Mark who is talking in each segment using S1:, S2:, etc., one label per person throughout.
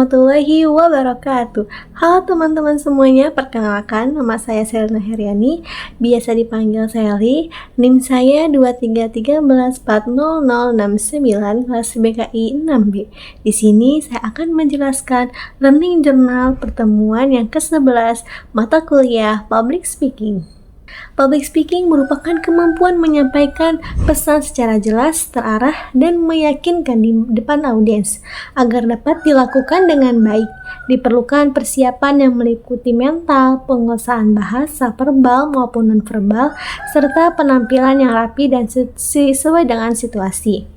S1: warahmatullahi wabarakatuh. Halo teman-teman semuanya, perkenalkan nama saya Selna Heriani, biasa dipanggil Seli. NIM saya 2313400069 kelas BKI 6B. Di sini saya akan menjelaskan learning journal pertemuan yang ke-11 mata kuliah Public Speaking. Public speaking merupakan kemampuan menyampaikan pesan secara jelas, terarah, dan meyakinkan di depan audiens. Agar dapat dilakukan dengan baik, diperlukan persiapan yang meliputi mental, penguasaan bahasa verbal maupun nonverbal, serta penampilan yang rapi dan sesuai dengan situasi.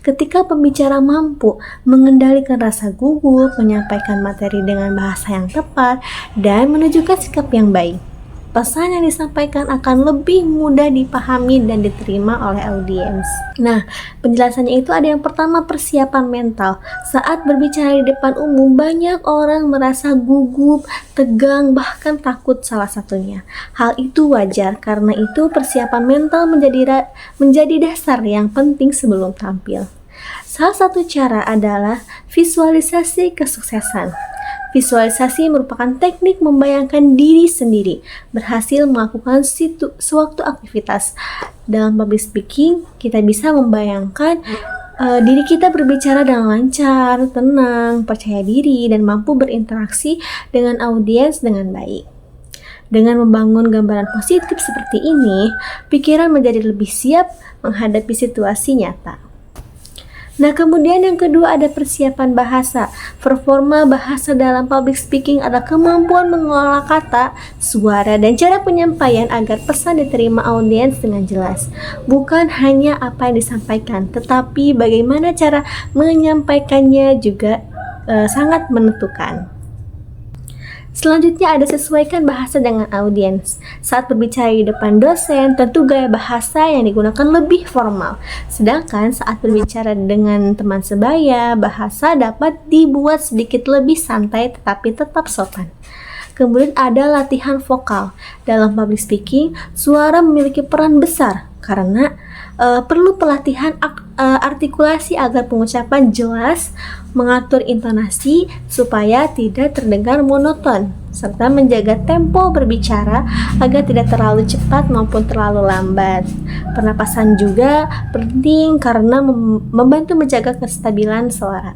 S1: Ketika pembicara mampu mengendalikan rasa gugup, menyampaikan materi dengan bahasa yang tepat, dan menunjukkan sikap yang baik, pesan yang disampaikan akan lebih mudah dipahami dan diterima oleh audiens. Nah, penjelasannya itu ada yang pertama, persiapan mental. Saat berbicara di depan umum, banyak orang merasa gugup, tegang, bahkan takut salah satunya. Hal itu wajar, karena itu persiapan mental menjadi dasar yang penting sebelum tampil. Salah satu cara adalah visualisasi kesuksesan. Visualisasi merupakan teknik membayangkan diri sendiri berhasil melakukan suatu aktivitas. Dalam public speaking, kita bisa membayangkan diri kita berbicara dengan lancar, tenang, percaya diri, dan mampu berinteraksi dengan audiens dengan baik. Dengan membangun gambaran positif seperti ini, pikiran menjadi lebih siap menghadapi situasi nyata. Nah, kemudian yang kedua ada persiapan bahasa. Performa bahasa dalam public speaking adalah kemampuan mengolah kata, suara, dan cara penyampaian agar pesan diterima audiens dengan jelas. Bukan hanya apa yang disampaikan, tetapi bagaimana cara menyampaikannya juga sangat menentukan. Selanjutnya ada sesuaikan bahasa dengan audiens. Saat berbicara di depan dosen, tentu gaya bahasa yang digunakan lebih formal. Sedangkan saat berbicara dengan teman sebaya, bahasa dapat dibuat sedikit lebih santai tetapi tetap sopan. Kemudian ada latihan vokal. Dalam public speaking, suara memiliki peran besar karena perlu pelatihan artikulasi agar pengucapan jelas, mengatur intonasi supaya tidak terdengar monoton, serta menjaga tempo berbicara agar tidak terlalu cepat maupun terlalu lambat. Pernapasan juga penting karena membantu menjaga kestabilan suara.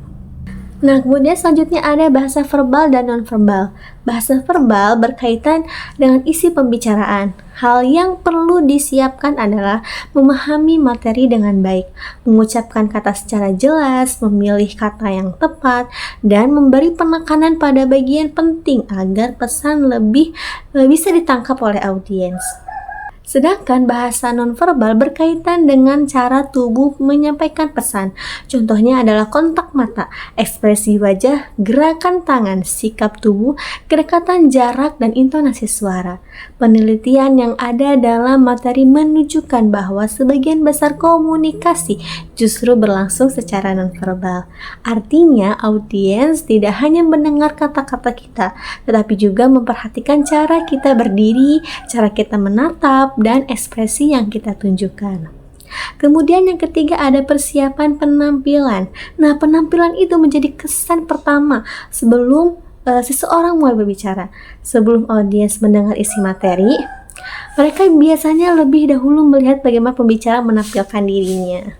S1: Nah, kemudian selanjutnya ada bahasa verbal dan nonverbal. Bahasa verbal berkaitan dengan isi pembicaraan. Hal yang perlu disiapkan adalah memahami materi dengan baik, mengucapkan kata secara jelas, memilih kata yang tepat, dan memberi penekanan pada bagian penting agar pesan lebih bisa ditangkap oleh audiens. Sedangkan bahasa nonverbal berkaitan dengan cara tubuh menyampaikan pesan. Contohnya adalah kontak mata, ekspresi wajah, gerakan tangan, sikap tubuh, kedekatan jarak, dan intonasi suara. Penelitian yang ada dalam materi menunjukkan bahwa sebagian besar komunikasi justru berlangsung secara nonverbal. Artinya, audiens tidak hanya mendengar kata-kata kita, tetapi juga memperhatikan cara kita berdiri, cara kita menatap, dan ekspresi yang kita tunjukkan. Kemudian yang ketiga ada persiapan penampilan. Nah, penampilan itu menjadi kesan pertama sebelum seseorang mulai berbicara. Sebelum audiens mendengar isi materi, mereka biasanya lebih dahulu melihat bagaimana pembicara menampilkan dirinya.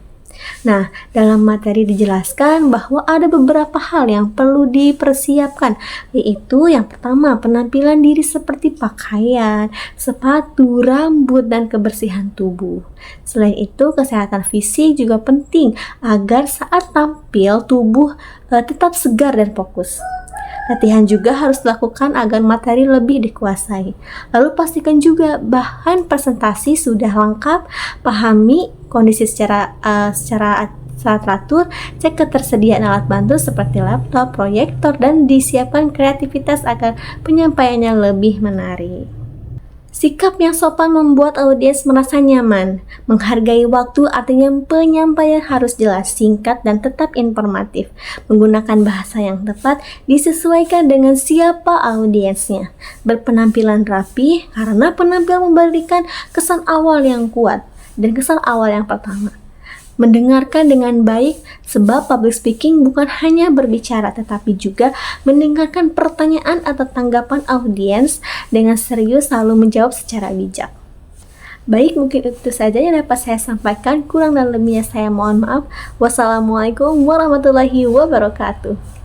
S1: Nah, dalam materi dijelaskan bahwa ada beberapa hal yang perlu dipersiapkan, yaitu yang pertama, penampilan diri seperti pakaian, sepatu, rambut, dan kebersihan tubuh. Selain itu, kesehatan fisik juga penting agar saat tampil tubuh tetap segar dan fokus. Latihan juga harus dilakukan agar materi lebih dikuasai. Lalu pastikan juga bahan presentasi sudah lengkap, pahami kondisi secara teratur, cek ketersediaan alat bantu seperti laptop, proyektor, dan disiapkan kreativitas agar penyampaiannya lebih menarik. Sikap yang sopan membuat audiens merasa nyaman. Menghargai waktu artinya penyampaian harus jelas, singkat, dan tetap informatif. Menggunakan bahasa yang tepat disesuaikan dengan siapa audiensnya. Berpenampilan rapi karena penampilan memberikan kesan awal yang kuat dan kesan awal yang pertama. mendengarkan dengan baik, sebab public speaking bukan hanya berbicara tetapi juga mendengarkan pertanyaan atau tanggapan audiens dengan serius lalu menjawab secara bijak. Baik, mungkin itu saja yang dapat saya sampaikan. Kurang dan lebihnya saya mohon maaf. Wassalamualaikum warahmatullahi wabarakatuh.